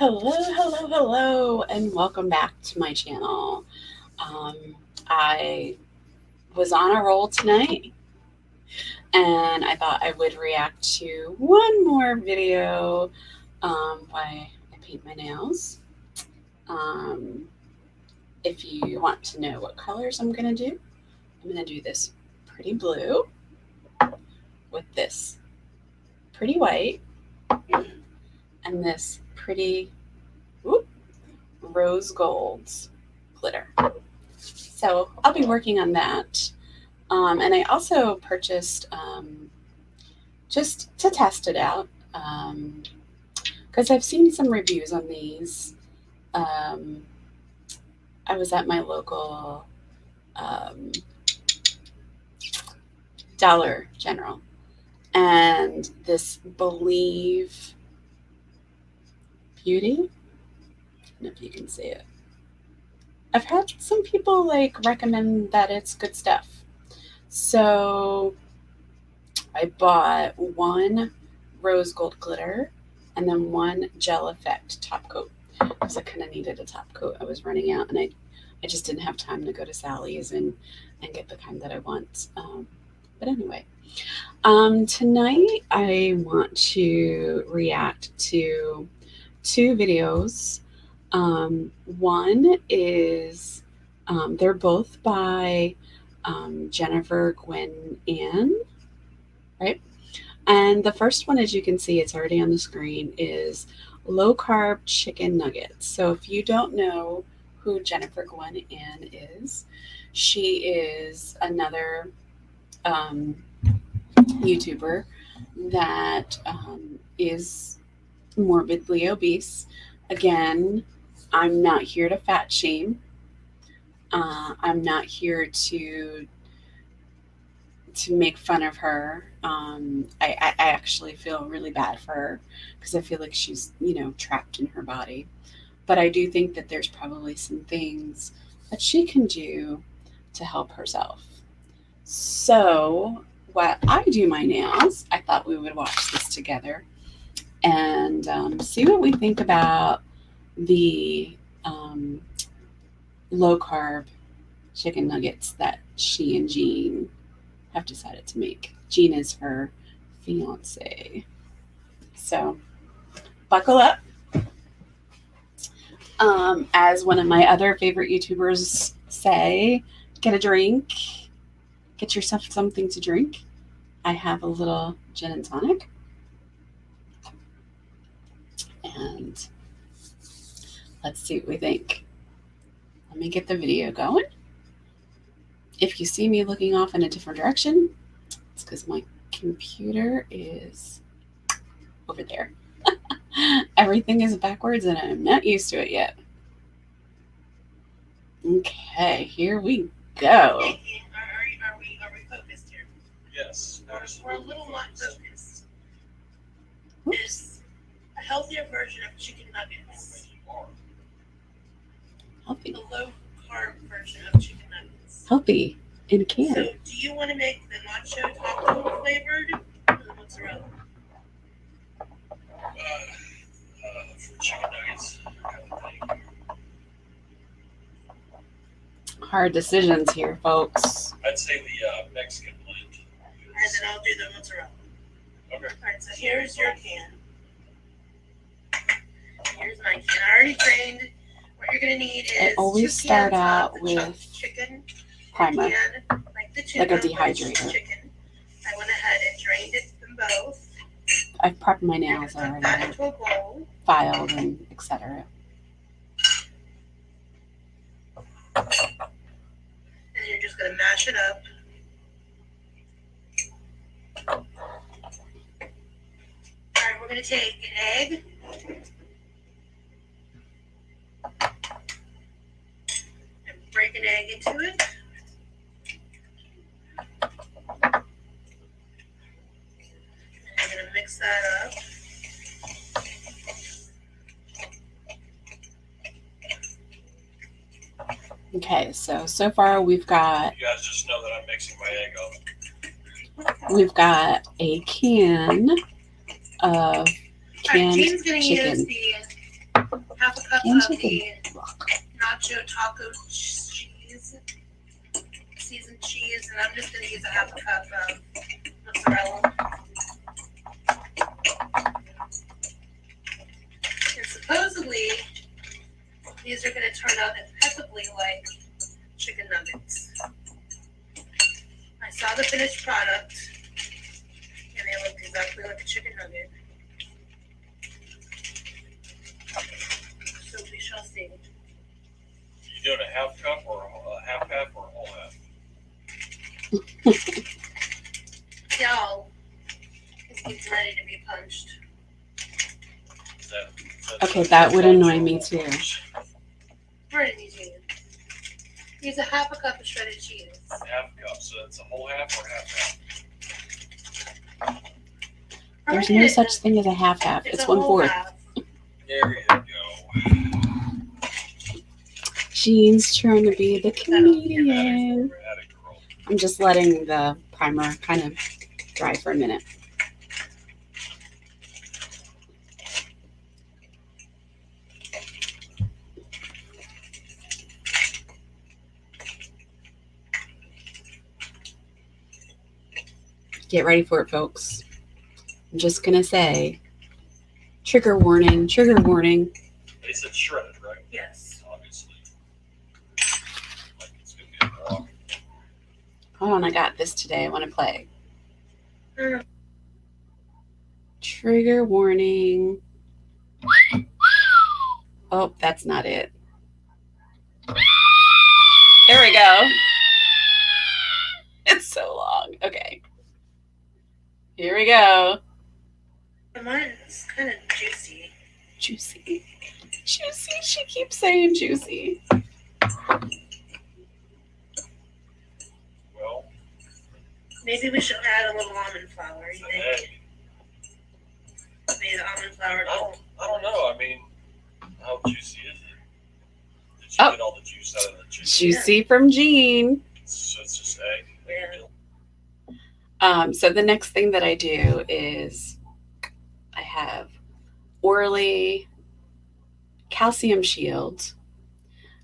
Hello, and welcome back to my channel. I was on a roll tonight, and I thought I would react to one more video while I paint my nails. Um, if you want to know what colors I'm going to do, I'm going to do this pretty blue with this pretty white and this pretty rose gold glitter. So I'll be working on that. And I also purchased, just to test it out, because I've seen some reviews on these. I was at my local Dollar General, and this Believe Beauty, I don't know if you can see it. I've had some people recommend that it's good stuff. So I bought one rose gold glitter and then one gel effect top coat because I kind of needed a top coat. I was running out, and I just didn't have time to go to Sally's and get the kind that I want. But anyway, tonight I want to react to two videos. One is they're both by Jennifer, Gwen, Ann, right? And the first one, as you can see, it's already on the screen, is low carb chicken nuggets. So if you don't know who Jennifer Gwen Ann is, she is another YouTuber that is morbidly obese. Again, I'm not here to fat shame. I'm not here to make fun of her. I actually feel really bad for her because I feel like she's, trapped in her body. But I do think that there's probably some things that she can do to help herself. So while I do my nails, I thought we would watch this together and see what we think about the low carb chicken nuggets that she and Jean have decided to make. Jean is her fiance. So buckle up. As one of my other favorite YouTubers say, get a drink, get yourself something to drink. I have a little gin and tonic. And let's see what we think. Let me get the video going. If you see me looking off in a different direction, it's because my computer is over there. Everything is backwards and I'm not used to it yet. Okay, here we go. Are we focused here? Yes. We're a little not focused. Oops. Is a healthier version of chicken nuggets. Healthy. The low carb version of chicken nuggets. Healthy in a can. So, do you want to make the nacho taco flavored or the mozzarella? For chicken nuggets, I think. Hard decisions here, folks. I'd say the Mexican blend. And then I'll do the mozzarella. Okay. Alright, so here's your can. Here's my can. I already drained. What you're going to need is I always 2 start cans out of the chopped with chicken. primer, Like the tuna, like a but it's dehydrator. chicken. I went ahead and drained them both. I've prepped my You're nails going to put that already, into a bowl. filed, and etc. And you're just going to mash it up. Alright, we're going to take an egg. And break an egg into it. And you're going to mix that up. Okay, so far we've got You guys just know that I'm mixing my egg up. we've got a can of Alright, canned Jean's going to use chicken. the half a cup Can't of take the a look. nacho taco cheese, seasoned cheese, and I'm just going to use a half a cup of mozzarella. And supposedly, these are going to turn out impeccably like chicken nuggets. I saw the finished product, and they looked exactly like a chicken nugget. So we shall see. You doing a half cup or a half or a whole half? Y'all, this meat's ready to be punched. Is that Okay, that would annoy me too. Right, easy. Use a half a cup of shredded cheese. Half cup, so it's a whole half or half. There's no such thing as a half-half. It's a whole 1/4. half. There you go. Jean's trying to be the comedian. I'm just letting the primer kind of dry for a minute. Get ready for it, folks. I'm just going to say, trigger warning, trigger warning. They said shredded, right? Yes. Obviously. Like it's going to be a block. Hold on, I got this today. I want to play. Mm. Trigger warning. Oh, that's not it. There we go. It's so long. Okay. Here we go. Mine is kind of juicy. Juicy. Juicy. She keeps saying juicy. Well, Maybe we should add a little almond flour. You an think? egg. Maybe the almond flour. I don't know. I mean, how juicy is it? Did you get all the juice out of the juice? Juicy from Jean. So it's just egg. Yeah. So the next thing that I do is I have Orly Calcium Shield,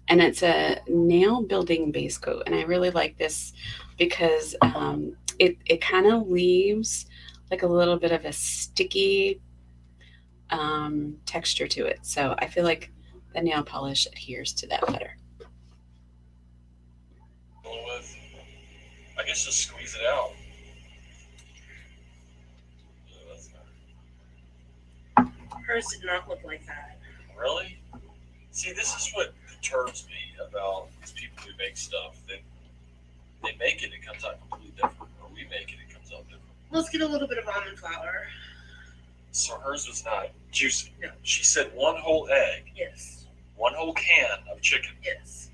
and it's a nail building base coat. And I really like this because it kind of leaves like a little bit of a sticky texture to it. So I feel like the nail polish adheres to that better. With, I guess just squeeze it out. Hers did not look like that. Really? See, this is what perturbs me about these people who make stuff. They make it, it comes out completely different. Or we make it, it comes out different. Let's get a little bit of almond flour. So hers was not juicy. No. She said one whole egg, Yes. one whole can of chicken Yes.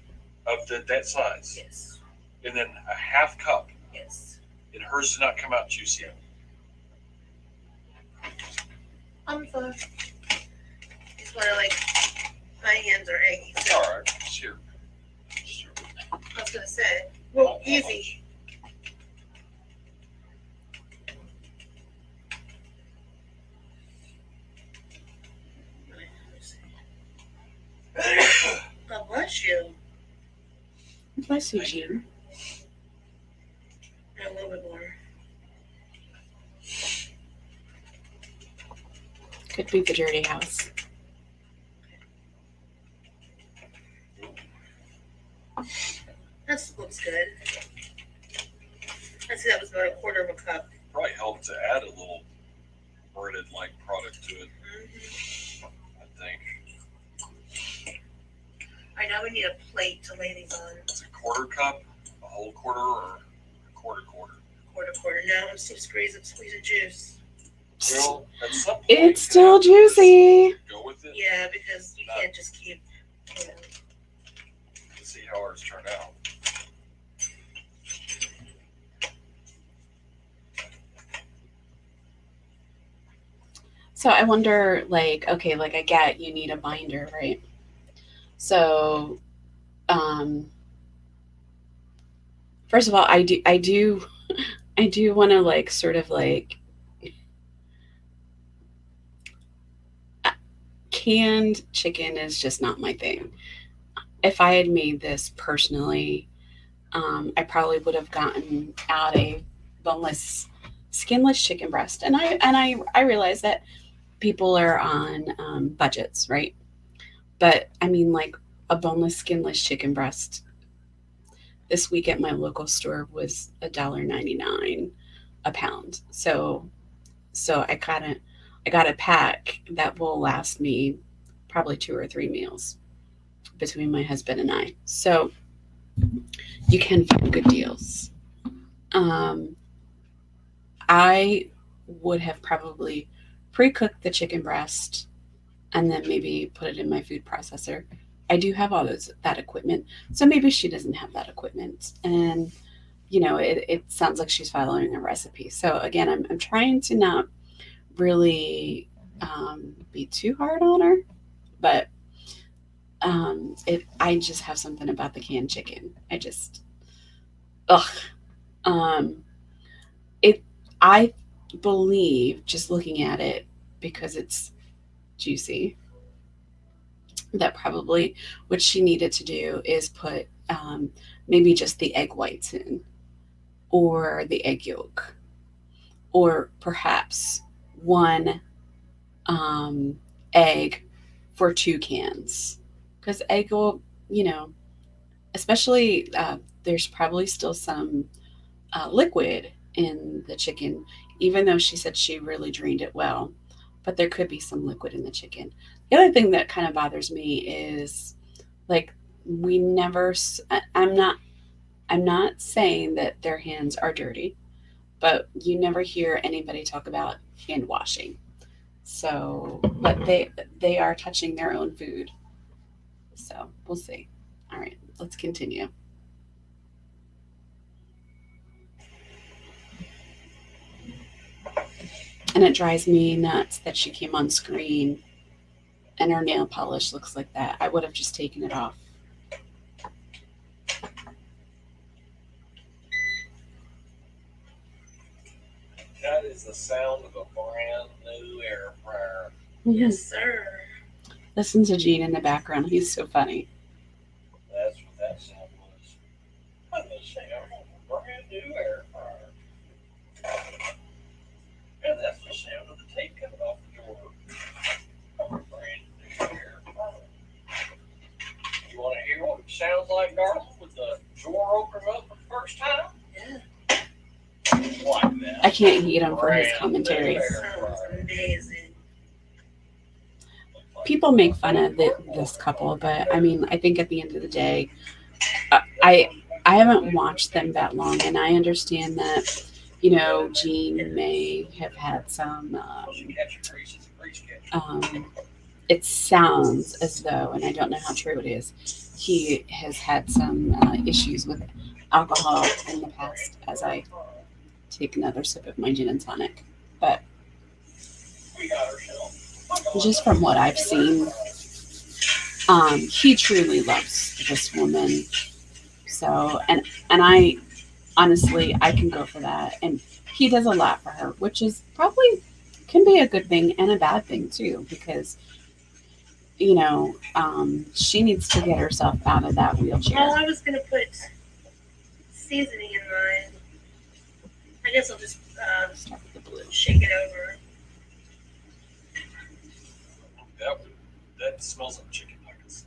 of that size, Yes. and then a half cup. Yes. And hers did not come out juicy. Almond flour. It's why my hands are eggy. It's all right. It's here. I was gonna say, well, easy. God bless you. Bless you, Jean. And a little bit more. Could be the dirty house. That looks good. I'd say that was about a quarter of a cup. Probably helped to add a little breaded-like product to it, I think. I know we need a plate to lay these on. It's a quarter cup, a whole quarter, or a quarter. Quarter. Now I'm still squeezing juice. Well, at some point, It's still juicy. go with it. Yeah, because you can't just keep, To see how ours turned out. So I wonder, okay, I get you need a binder, right? So, first of all, I do want to canned chicken is just not my thing. If I had made this personally, I probably would have gotten out a boneless, skinless chicken breast. And I realize that people are on budgets, right? But I mean, like a boneless, skinless chicken breast this week at my local store was $1.99 a pound. So I got a pack that will last me probably 2 or 3 meals between my husband and I. So you can find good deals. Um, I would have probably pre-cooked the chicken breast and then maybe put it in my food processor. I do have all that equipment, so maybe she doesn't have that equipment, and it sounds like she's following a recipe. So again, I'm trying to not really be too hard on her, but I just have something about the canned chicken. I just ugh. Um, it I believe just looking at it because it's juicy that probably what she needed to do is put maybe just the egg whites in or the egg yolk or perhaps one um, egg for 2 cans because egg will especially there's probably still some liquid in the chicken, even though she said she really drained it well. But there could be some liquid in the chicken. The other thing that kind of bothers me is like we never. I'm not saying that their hands are dirty, but you never hear anybody talk about hand washing. So, but they are touching their own food. So we'll see. All right, let's continue. And it drives me nuts that she came on screen and her nail polish looks like that. I would have just taken it off. That is the sound of a brand new air fryer. Yes, sir. Listen to Gene in the background. He's so funny. That's what that sound was. That's the sound of a brand new air fryer. And that's the sound of the tape coming off the door of a brand new air fryer. You want to hear what it sounds like, darling, with the drawer opening up for the first time? Yeah. Like that. I can't hate him for his commentary. Sounds amazing. People make fun of this couple, but I mean, I think at the end of the day, I I haven't watched them that long, and I understand that Gene may have had some. It sounds as though, and I don't know how true it is, he has had some issues with alcohol in the past. As I take another sip of my gin and tonic, but just from what I've seen, he truly loves this woman. So, and I honestly, I can go for that, and he does a lot for her, which is probably can be a good thing and a bad thing too, because she needs to get herself out of that wheelchair. Well, I was gonna put seasoning in mine. I guess I'll just Start with the blue. shake it over. That smells like chicken nuggets.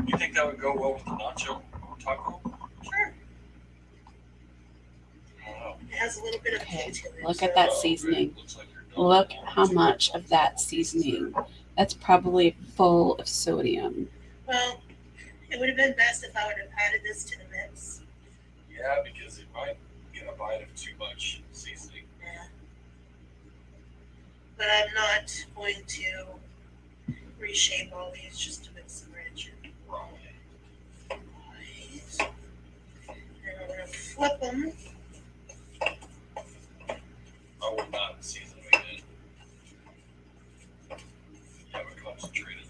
You think that would go well with the nacho taco? Sure. I don't know. It has a little bit of Okay, kick to it. look so- at that seasoning. Looks like you're done. Look how much of that seasoning. That's probably full of sodium. Well, it would have been best if I would have added this to the mix. Yeah, because it might get a bite of too much seasoning. Yeah. But I'm not going to reshape all these just to mix them rich. Right. Right. And I'm going to flip them. I would not season it in. Yeah, but concentrated.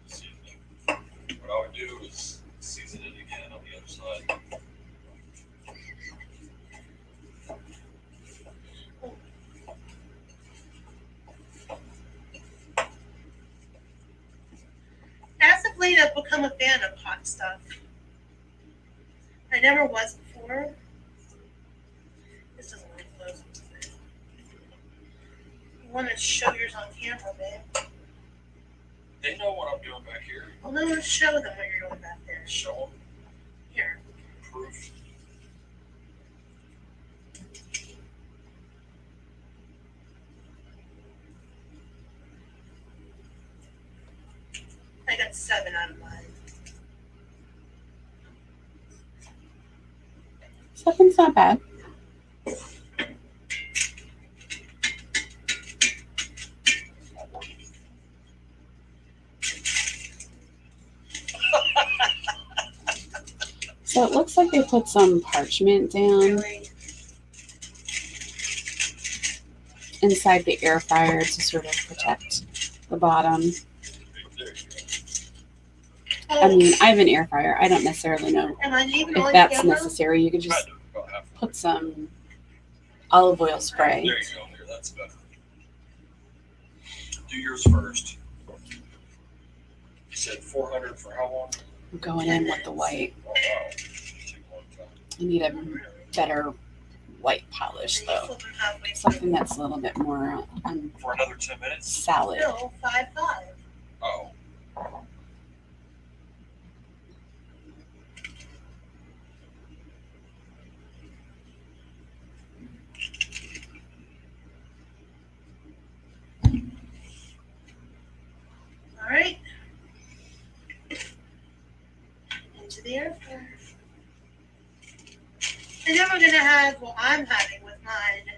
Seasoning. What I would do is season it again on the other side. late I've become a fan of hot stuff. I never was before. This doesn't really close. You want to show yours on camera, babe? They know what I'm doing back here. Well, no, show them what you're doing back there. Show them Here. proof. I got 7 out of mine. 7's not bad. So it looks like they put some parchment down Really? inside the air fryer to sort of protect the bottom. There you go. I mean, I have an air fryer. I don't necessarily know Am I even if on that's camera? necessary. You could just Kind of, about half. put some olive oil spray. There you go. Here, that's better. Do yours first. You said 400 for how long? I'm going in with the white. Oh, wow. Take a long time. I need a better white polish And you though. flip them halfway through. Something that's a little bit more For another 10 minutes? salad. No, 5-5. Oh. All right. Into the air fryer. And then we're gonna have, well, I'm having with mine,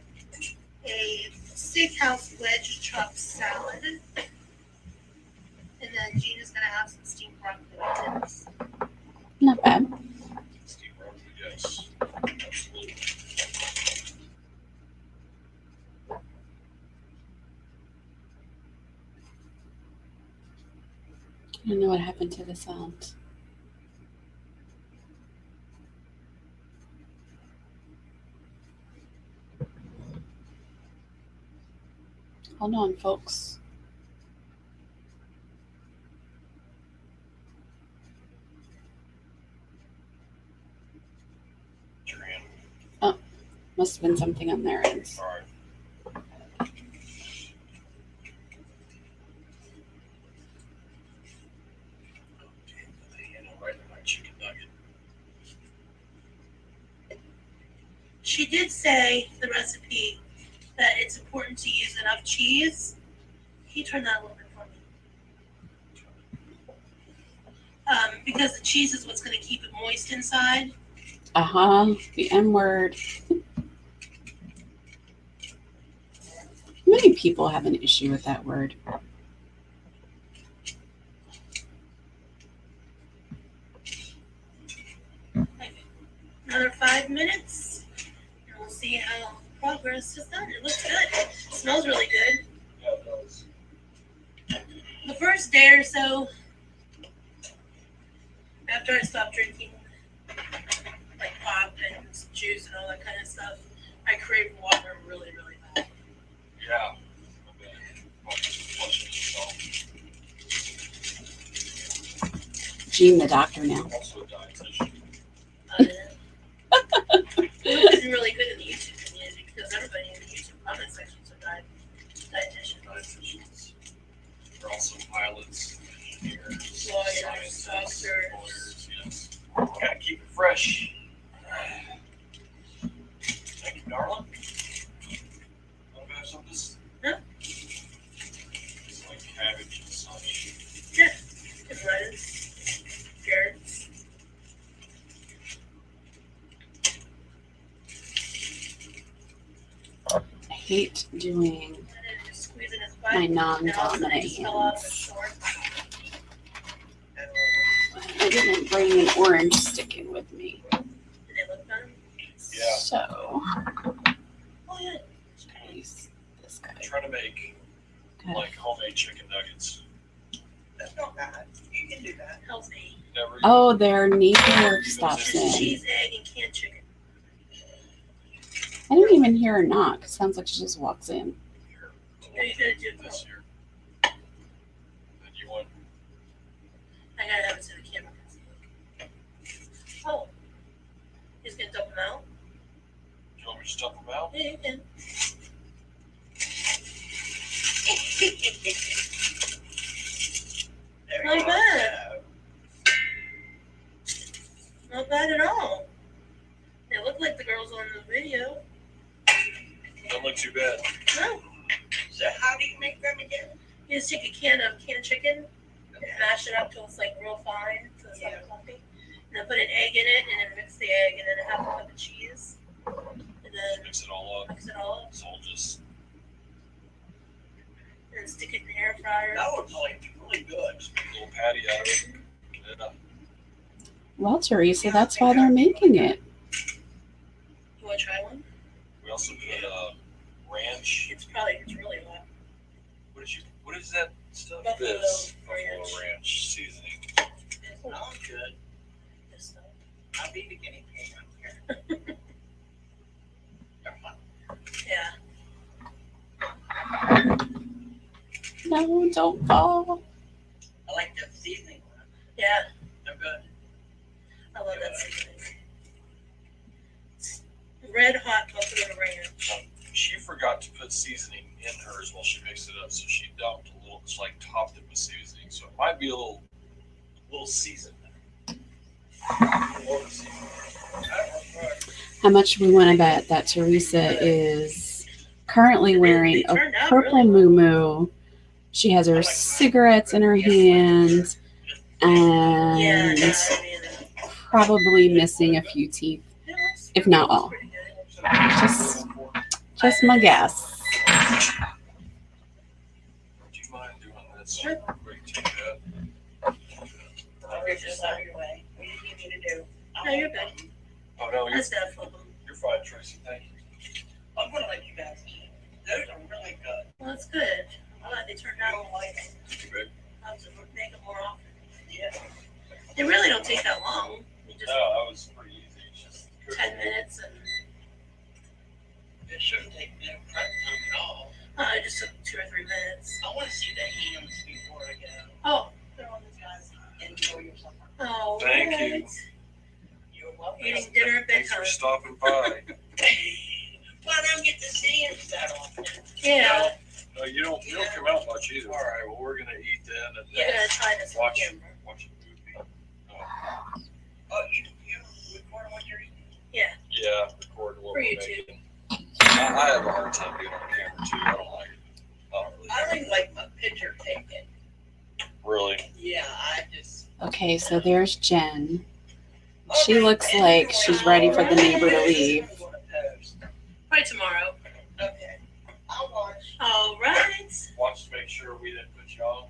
a steakhouse wedge truck salad. And then Gina's gonna have some steamed broccoli with this. Not bad. Steve Rosen, yes. Absolutely. I don't know what happened to the sound. Hold on, folks. Tran. Must have been something on their end. All right. Chicken nugget. She did say the recipe that it's important to use enough cheese. Can you turn that a little bit for me? Because the cheese is what's going to keep it moist inside. The M word. Many people have an issue with that word. Another 5 minutes, and we'll see how progress is done. It looks good. It smells really good. Yeah, it does. The first day or so, after I stopped drinking like pop and juice and all that kind of stuff, I craved water really, really bad. Yeah. I bet. Flushing yourself. Gene, the doctor now. Also a dietitian. It isn't really good in the YouTube community because everybody in the YouTube comment sections are dietitians. Dietitians. They're also pilots, engineers, Lawyers, scientists, doctors. lawyers, yes. Gotta keep it fresh. Thank you, darling. Want to have some of this? Yeah. It's like cabbage and such. Yeah, and lettuce, carrots. I hate doing And then just squeeze in his butt. my And all of a sudden non-dominant it just fell off his hands. shorts. I didn't bring an orange stick in with me. Did they look done? Yeah. So, Oh yeah. I use this guy. I'm trying to make Good. like homemade chicken nuggets. That's not bad. You can do that. Healthy. Never Oh, their neighbor stops Just in. cheese, egg, and canned chicken. I didn't even hear her knock. It sounds like she just walks in. here. Yeah, you gotta do This both. year. Then you want I gotta So how do you make them again? You just take a can of canned chicken, mash it up till it's like real fine, till it's like fluffy. And then put an egg in it, and then mix the egg, and then half a cup of cheese. And then Mix it all up. mix it all up, So I'll just. and then stick it in the air fryer. That would probably be really good. Just make a little patty out of it. Yeah. Well, Teresa, that's why they're making it. You want to try one? We also put ranch. It's really hot. What is that stuff? Buffalo Buffalo ranch. ranch seasoning. It's not good. This stuff. I'll be the guinea pig on here. Yeah. No, don't fall. I like the seasoning one. Yeah. They're good. I love that seasoning. Red hot buffalo ranch. She forgot to put seasoning in hers while she mixed it up, so she dumped a little, just like topped it with seasoning. So it might be a little seasoned. How much do we want to bet that Teresa is currently wearing a purple muumuu? She has her cigarettes in her hand and probably missing a few teeth, if not all. Just my guess. Do you mind doing this? Sure. Quick, take that. You're just out of your way. What do you need me to do? No, you're good. Oh no, That's definitely. you're fine, Tracy. Thank you. I'm gonna let you guys eat. Those are really good. Well, that's good. I'm glad they turned out. Good. I'll have to make them more often. Yeah. They really don't take that long. You just No, that was pretty easy. It's just 10 minutes and. It shouldn't take them prep time at all. It just took 2 or 3 minutes. I want to see the hams before I go. Oh, they're on this guy's. Enjoy your supper. Oh, Thank you. right. You're welcome. Eating dinner at Thanks bedtime. for stopping by. Well, I don't get to see him that often. Yeah. No, you don't come out much either. All right, well, we're gonna eat then and You're gonna try this watch on camera. watch a movie. Oh, you record what you're eating? Yeah. Yeah, record what For we're YouTube. making. I have a hard time doing it on camera too. I don't like it. I don't like my picture taken. Really. Yeah, I just. Okay, so there's Jen. She looks like she's ready for the neighbor to leave. Probably tomorrow. Okay. I'll watch. All right. Watch to make sure we didn't put you on.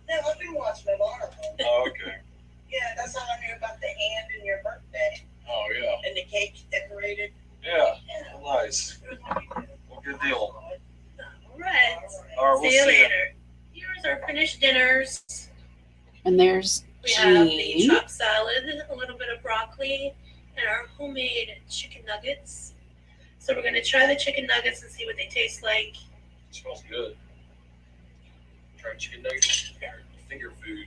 Yeah, let me watch my article. Oh, okay. Yeah, that's how I knew about the hand in your birthday Oh, yeah. and the cake decorated. Yeah. Yeah. Nice. Well, good deal. All right. All right, See you later. Here's our finished dinners. And there's We have the Jean. chopped salad, a little bit of broccoli, and our homemade chicken nuggets. So we're gonna try the chicken nuggets and see what they taste like. It smells good. Try chicken nuggets. Finger food.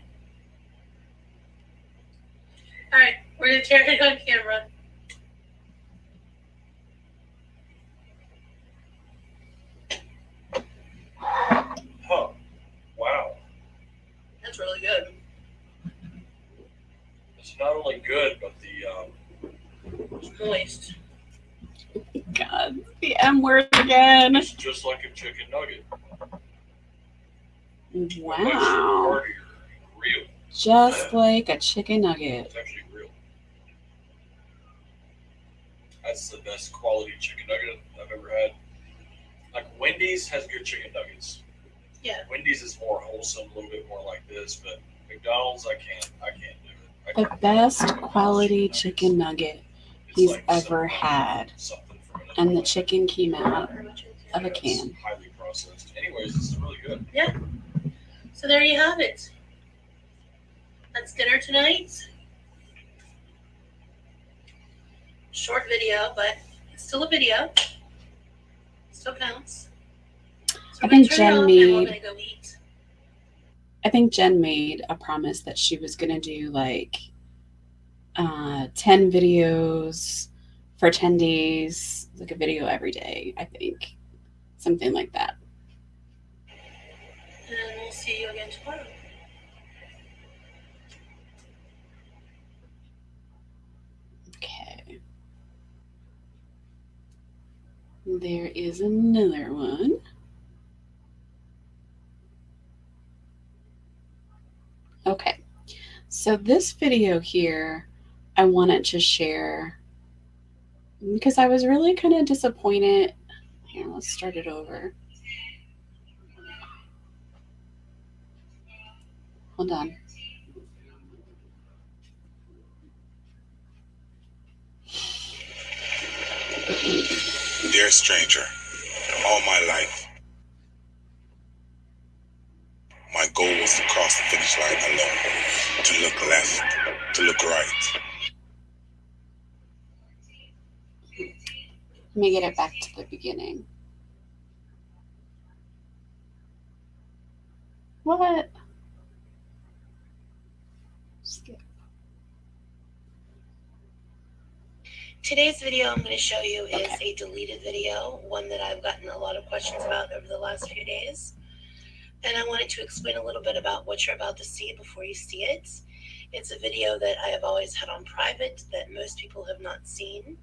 All right, we're gonna try it on camera. Huh. Wow. That's really good. It's not only good, but the It's moist. God, the M word again. it's just like a chicken nugget. Much Wow. heartier, real. Just like a chicken nugget. It's actually real. That's the best quality chicken nugget I've ever had. Like Wendy's has good chicken nuggets. Yeah. Wendy's is more wholesome, a little bit more like this, but McDonald's I can't do it. The best quality chicken nugget It's he's like ever something- had. something from another And the planet. chicken came out of a Yeah, it's can. highly processed. Anyways, this is really good. So there you have it. That's dinner tonight. Short video, but it's still a video. Still counts. So I we're think gonna turn it Jen off and made- we're gonna go eat. I think Jen made a promise that she was going to do like 10 videos for 10 days, like a video every day, I think. Something like that. And we'll see you again tomorrow. Okay. There is another one. So this video here, I wanted to share because I was really kind of disappointed. Here, let's start it over. Hold on. Dear stranger, all my life, my goal was to cross the finish line alone, to look left, to look right. Let me get it back to the beginning. What? Skip. Today's video I'm going to show you is a deleted video, one that I've gotten a lot of questions about over the last few days. And I wanted to explain a little bit about what you're about to see before you see it. It's a video that I have always had on private that most people have not seen.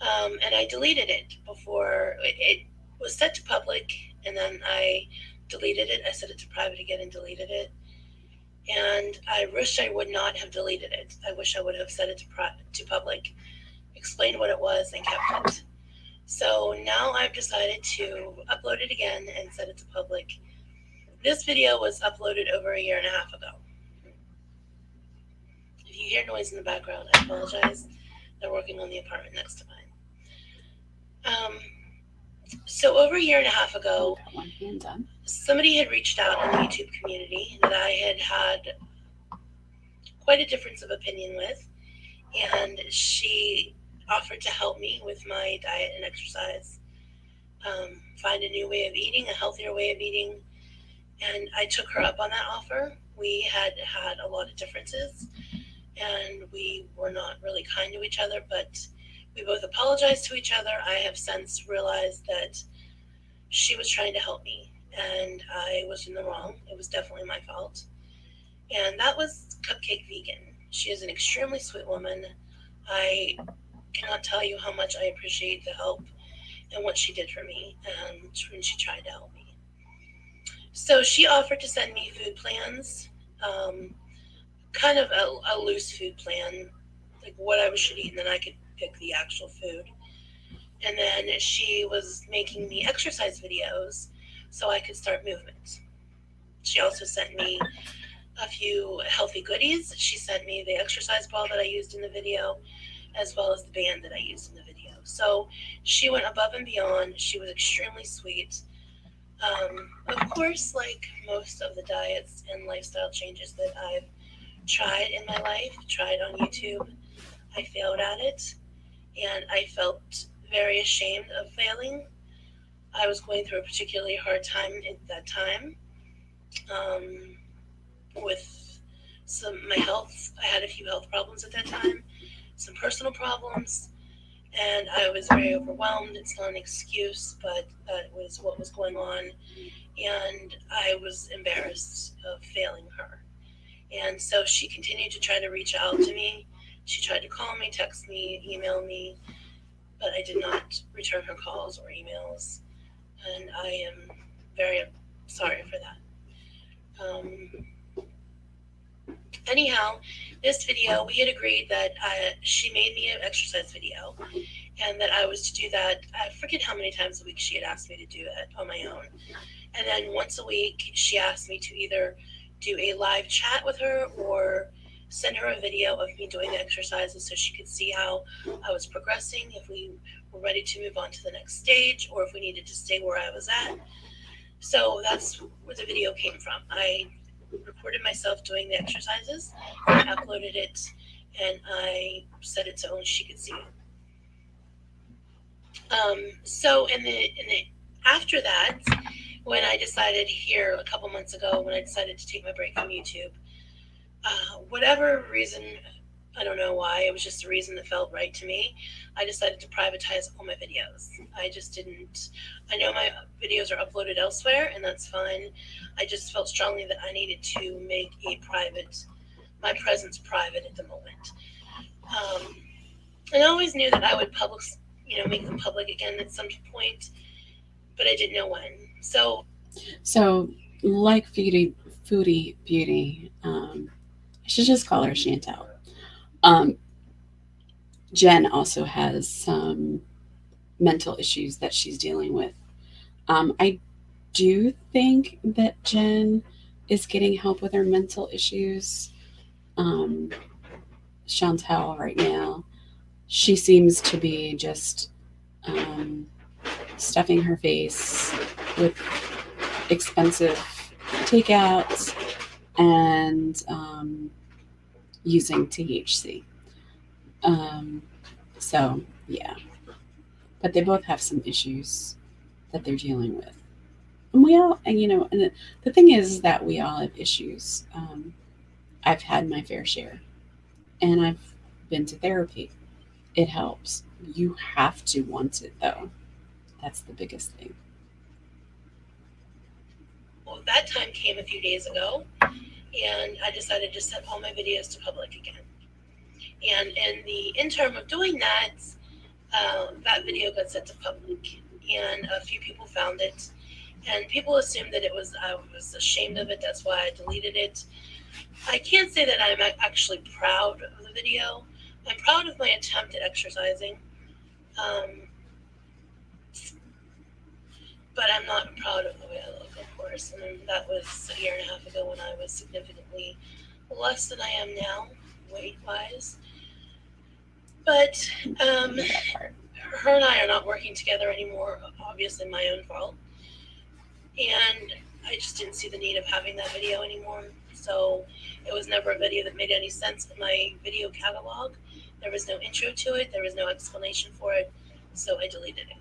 And I deleted it before it was set to public, and then I deleted it. I set it to private again and deleted it. And I wish I would not have deleted it. I wish I would have set it to public, explained what it was, and kept it. So now I've decided to upload it again and set it to public. This video was uploaded over 1.5 years ago. If you hear noise in the background, I apologize. They're working on the apartment next to mine. So over 1.5 years ago, somebody had reached out in the YouTube community that I had quite a difference of opinion with, and she offered to help me with my diet and exercise, find a new way of eating, a healthier way of eating, and I took her up on that offer. We had a lot of differences, and we were not really kind to each other, but we both apologized to each other. I have since realized that she was trying to help me, and I was in the wrong. It was definitely my fault. And that was Cupcake Vegan. She is an extremely sweet woman. I cannot tell you how much I appreciate the help and what she did for me, and when she tried to help me. So she offered to send me food plans, kind of a loose food plan, like what I should eat, and then I could pick the actual food. And then she was making me exercise videos so I could start movement. She also sent me a few healthy goodies. She sent me the exercise ball that I used in the video, as well as the band that I used in the video. So she went above and beyond. She was extremely sweet. Of course, like most of the diets and lifestyle changes that I've tried in my life, tried on YouTube, I failed at it, and I felt very ashamed of failing. I was going through a particularly hard time at that time, with my health. I had a few health problems at that time, some personal problems, and I was very overwhelmed. It's not an excuse, but that was what was going on, and I was embarrassed of failing her. And so she continued to try to reach out to me. She tried to call me, text me, email me, but I did not return her calls or emails, and I am very sorry for that. Anyhow, this video, we had agreed that she made me an exercise video, and that I was to do that. I forget how many times a week she had asked me to do it on my own. And then once a week, she asked me to either do a live chat with her or send her a video of me doing the exercises so she could see how I was progressing, if we were ready to move on to the next stage, or if we needed to stay where I was at. So that's where the video came from. I recorded myself doing the exercises, I uploaded it, and I set it so only she could see it. So after that, when I decided here a couple months ago, when I decided to take my break from YouTube, whatever reason, I don't know why, it was just a reason that felt right to me, I decided to privatize all my videos. I know my videos are uploaded elsewhere, and that's fine. I just felt strongly that I needed to make my presence private at the moment. And I always knew that I would make them public again at some point, but I didn't know when. So like Foodie Beauty, I should just call her Chantel. Um, Jen also has some mental issues that she's dealing with. I do think that Jen is getting help with her mental issues. Um, Chantel, right now, she seems to be just um, stuffing her face with expensive takeouts and using THC. Um, so, yeah. But they both have some issues that they're dealing with. And we all, and the thing is that we all have issues. I've had my fair share, and I've been to therapy. It helps. You have to want it, though. That's the biggest thing. Well, that time came a few days ago, and I decided to set all my videos to public again. And in the interim of doing that, that video got set to public, and a few people found it, and people assumed that I was ashamed of it. That's why I deleted it. I can't say that I'm actually proud of the video. I'm proud of my attempt at exercising, um, but I'm not proud of the way I look, of course. And that was a year and a half ago when I was significantly less than I am now, weight-wise. But her and I are not working together anymore, obviously my own fault. And I just didn't see the need of having that video anymore. So it was never a video that made any sense in my video catalog. There was no intro to it, there was no explanation for it, so I deleted it.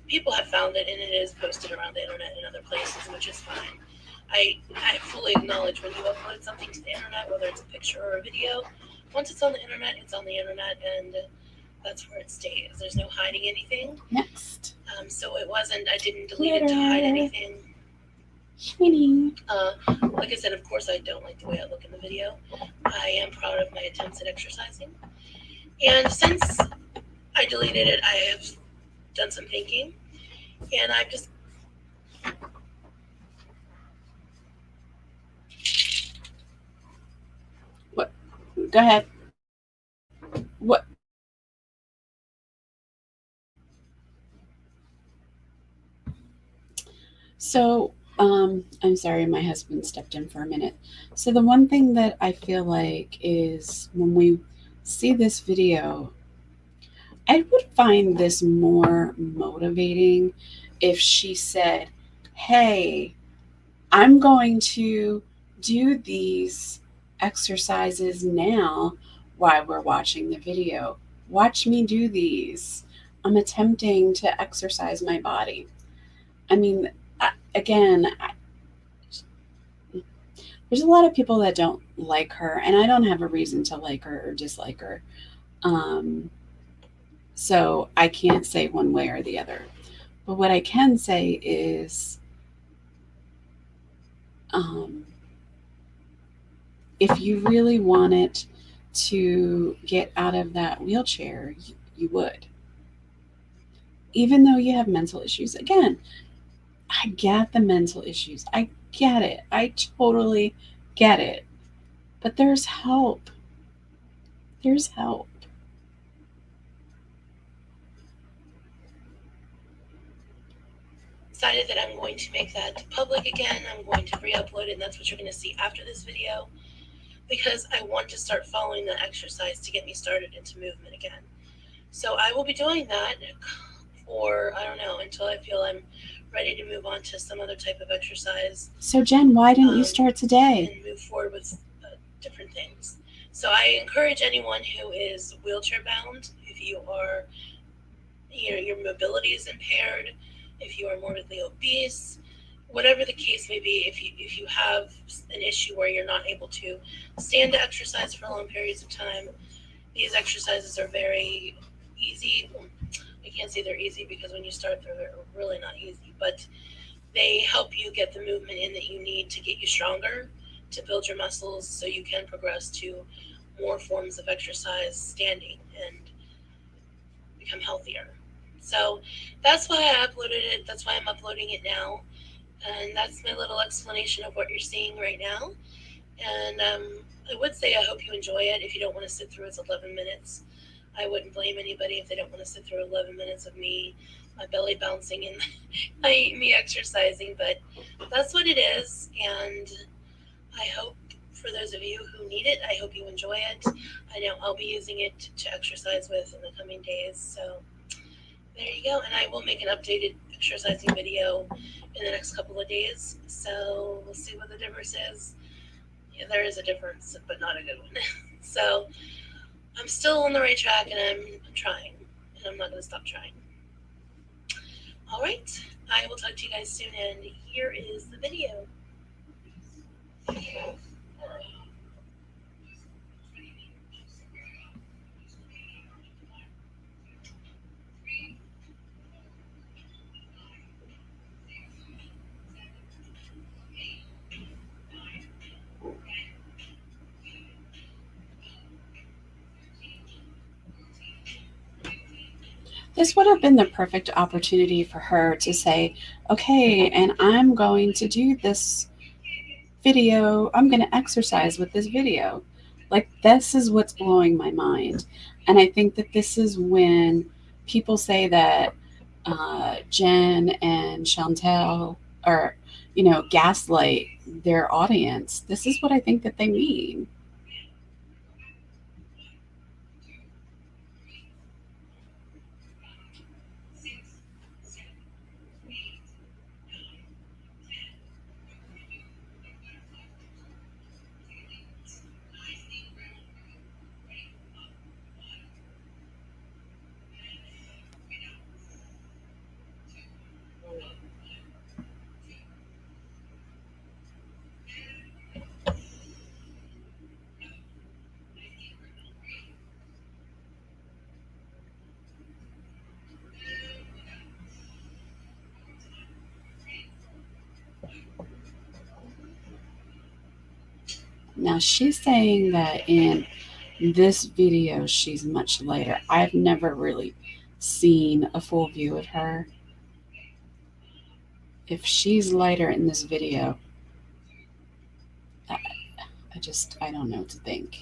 People have found it, and it is posted around the internet and other places, which is fine. I fully acknowledge when you upload something to the internet, whether it's a picture or a video, once it's on the internet, it's on the internet, and that's where it stays. There's no hiding anything. Next. So I didn't delete it to hide anything. Shiny. Like I said, of course, I don't like the way I look in the video. I am proud of my attempts at exercising. And since I deleted it, I have done some thinking, and I've just Go ahead. What? So, I'm sorry, my husband stepped in for a minute. So, the one thing that I feel like is when we see this video, I would find this more motivating if she said, "Hey, I'm going to do these exercises now while we're watching the video. Watch me do these. I'm attempting to exercise my body." I mean, again, there's a lot of people that don't like her, and I don't have a reason to like her or dislike her. Um, so I can't say one way or the other. But what I can say is, um, if you really wanted to get out of that wheelchair, you would. Even though you have mental issues. Again, I get the mental issues. I get it. I totally get it. But there's help. There's help. decided that I'm going to make that public again. I'm going to re-upload it, and that's what you're going to see after this video, because I want to start following the exercise to get me started into movement again. So I will be doing that for, I don't know, until I feel I'm ready to move on to some other type of exercise. So Jen, why didn't you start today? And move forward with different things. So I encourage anyone who is wheelchair bound, if you are, your mobility is impaired, if you are morbidly obese, whatever the case may be, if you have an issue where you're not able to stand to exercise for long periods of time, these exercises are very easy. I can't say they're easy because when you start, they're really not easy, but they help you get the movement in that you need to get you stronger, to build your muscles so you can progress to more forms of exercise standing and become healthier. So that's why I uploaded it. That's why I'm uploading it now. And that's my little explanation of what you're seeing right now. And I would say I hope you enjoy it. If you don't want to sit through its 11 minutes, I wouldn't blame anybody if they don't want to sit through 11 minutes of me, my belly bouncing and me exercising. But that's what it is. And I hope for those of you who need it, I hope you enjoy it. I know I'll be using it to exercise with in the coming days. So there you go. And I will make an updated exercising video in the next couple of days. So we'll see what the difference is. Yeah, there is a difference, but not a good one. So I'm still on the right track, and I'm trying, and I'm not going to stop trying. All right, I will talk to you guys soon, and here is the video. This would have been the perfect opportunity for her to say, okay, and I'm going to do this video, I'm going to exercise with this video. Like, this is what's blowing my mind. And I think that this is when people say that Jen and Chantel are, gaslight their audience. This is what I think that they mean. Now, she's saying that in this video, she's much lighter. I've never really seen a full view of her. If she's lighter in this video, I, I don't know what to think.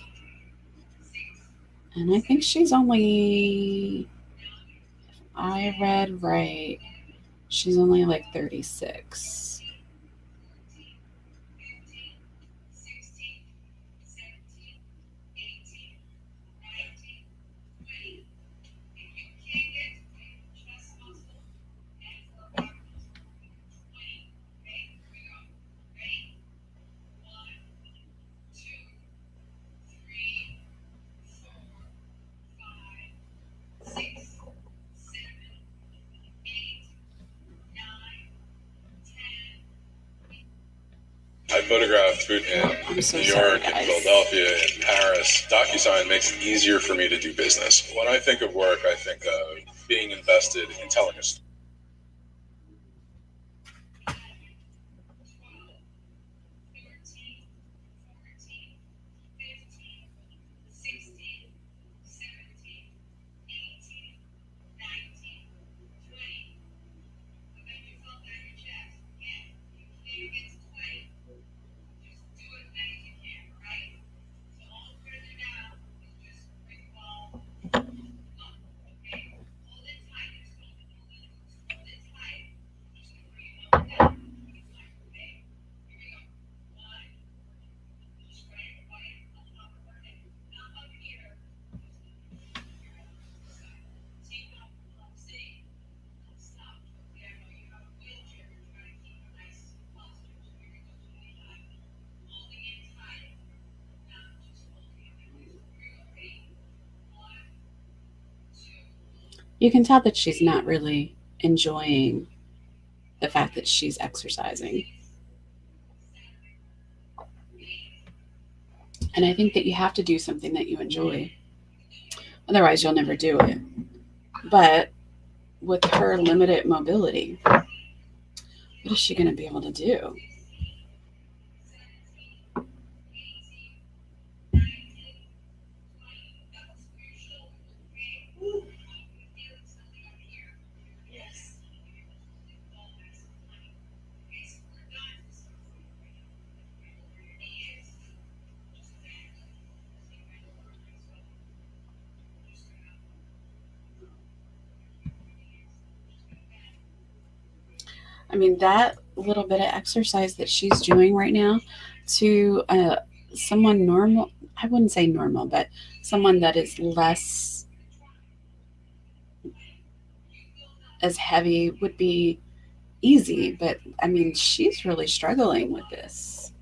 And I think she's only, if I read right, she's only like 36. I photographed food in I'm so New sorry, York, in guys. Philadelphia, in Paris. DocuSign makes it easier for me to do business. When I think of work, I think of being invested in telling a story. You can tell that she's not really enjoying the fact that she's exercising. And I think that you have to do something that you enjoy. Otherwise, you'll never do it. But with her limited mobility, what is she going to be able to do? I mean, that little bit of exercise that she's doing right now to someone normal, I wouldn't say normal, but someone that is less as heavy would be easy. But I mean, she's really struggling with this.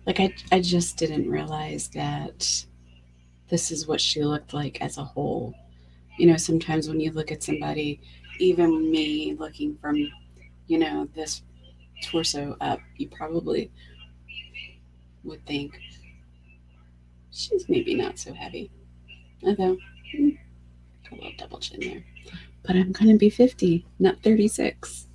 Like, I just didn't realize that this is what she looked like as a whole. You know, sometimes when you look at somebody, even me looking from, this torso up, you probably would think she's maybe not so heavy. Although, a little double chin there. But I'm going to be 50, not 36.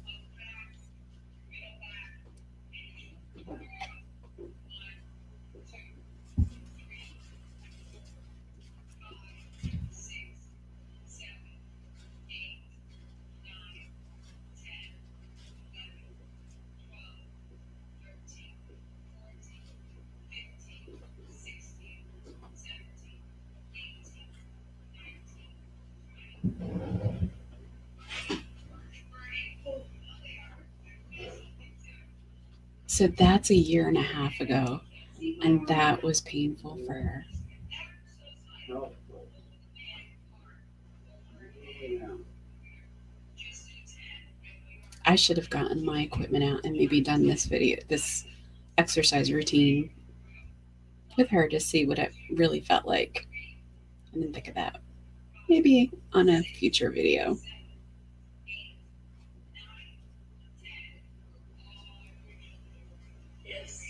So that's a year and a half ago. And that was painful for her. I should have gotten my equipment out and maybe done this exercise routine with her to see what it really felt like. I didn't think of that. Maybe on a future video. Yes.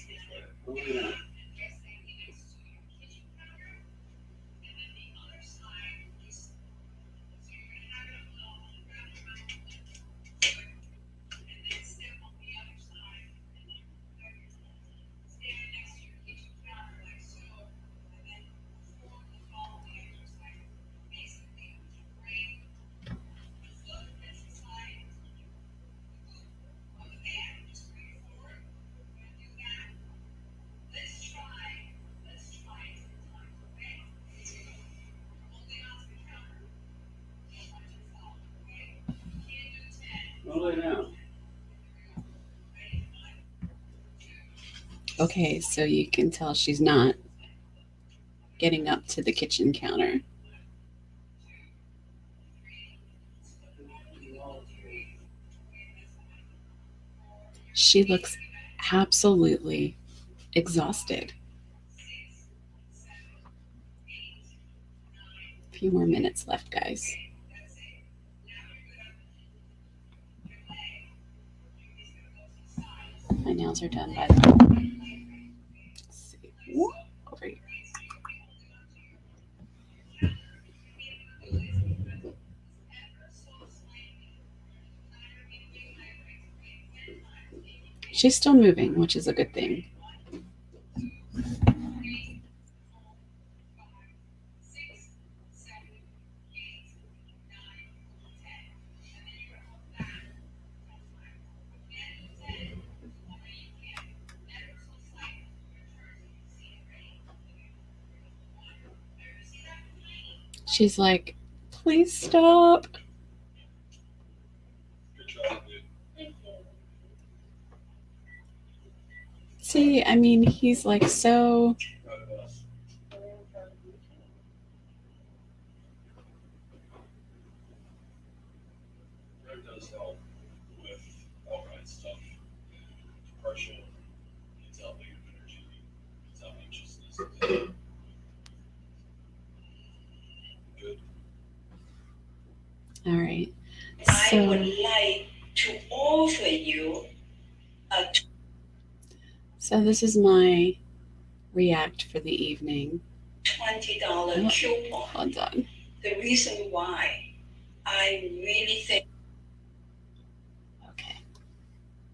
Okay, so you can tell she's not getting up to the kitchen counter. She looks absolutely exhausted. A few more minutes left, guys. My nails are done, by the way. Let's see. Over here. She's still moving, which is a good thing. She's like, please stop. See, I mean, he's like so. Red does help with all kinds of stuff. Depression, it's out negative energy, it's out anxiousness. Good. All right. I would like to offer you a So this is my react for the evening. $20 coupon. Hold on. The reason why I really think. Okay.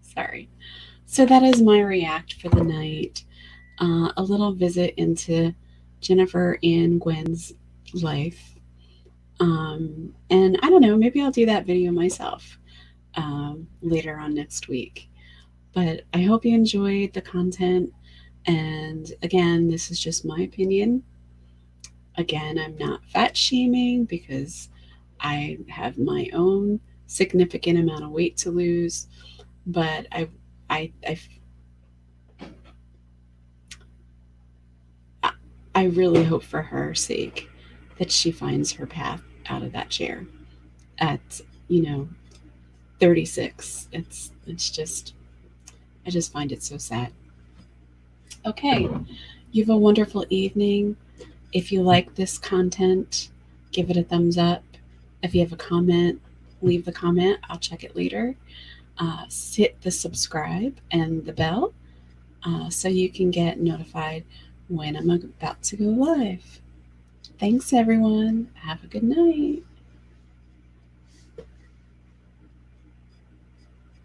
Sorry. So that is my react for the night. A little visit into Jennifer and Gwen's life. And I don't know, maybe I'll do that video myself later on next week. But I hope you enjoyed the content. And again, this is just my opinion. Again, I'm not fat shaming because I have my own significant amount of weight to lose. But I really hope for her sake that she finds her path out of that chair at 36. It's just, I just find it so sad. Okay, you have a wonderful evening. If you like this content, give it a thumbs up. If you have a comment, leave the comment. I'll check it later. Hit the subscribe and the bell so you can get notified when I'm about to go live. Thanks, everyone. Have a good night.